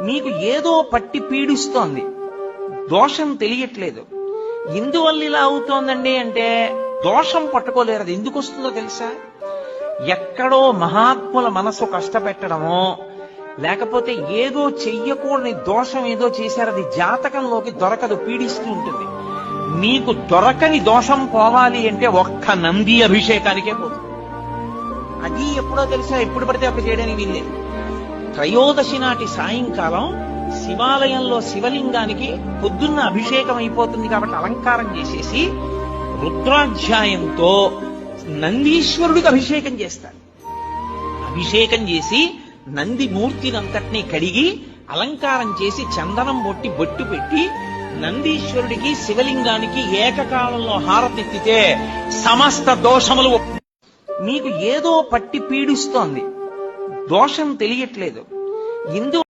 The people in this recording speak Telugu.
మీకు ఏదో పట్టి పీడిస్తోంది, దోషం తెలియట్లేదు. ఎందువల్ల ఇలా అవుతోందండి అంటే దోషం పట్టుకోలేరు. అది ఎందుకు వస్తుందో తెలుసా? ఎక్కడో మహాత్ముల మనసు కష్టపెట్టడమో, లేకపోతే ఏదో చెయ్యకూడని దోషం ఏదో చేశారు, అది జాతకంలోకి దొరకదు, పీడిస్తూ ఉంటుంది. మీకు దొరకని దోషం పోవాలి అంటే ఒక్క నంది అభిషేకానికే పోతుంది. అది ఎప్పుడో తెలుసా? ఎప్పుడు పడితే అప్పుడు చేయడానికి వీల్లేదు. త్రయోదశి నాటి సాయంకాలం శివాలయంలో శివలింగానికి పొద్దున్న అభిషేకం అయిపోతుంది కాబట్టి అలంకారం చేసేసి రుద్రాధ్యాయంతో నందీశ్వరుడికి అభిషేకం చేస్తారు. అభిషేకం చేసి నంది మూర్తినంతటినీ కడిగి అలంకారం చేసి చందనం బొట్టు పెట్టి నందీశ్వరుడికి శివలింగానికి ఏకకాలంలో హారతిత్తితే సమస్త దోషములు. మీకు ఏదో పట్టి పీడిస్తోంది, దోషం తెలియట్లేదు. ఇందు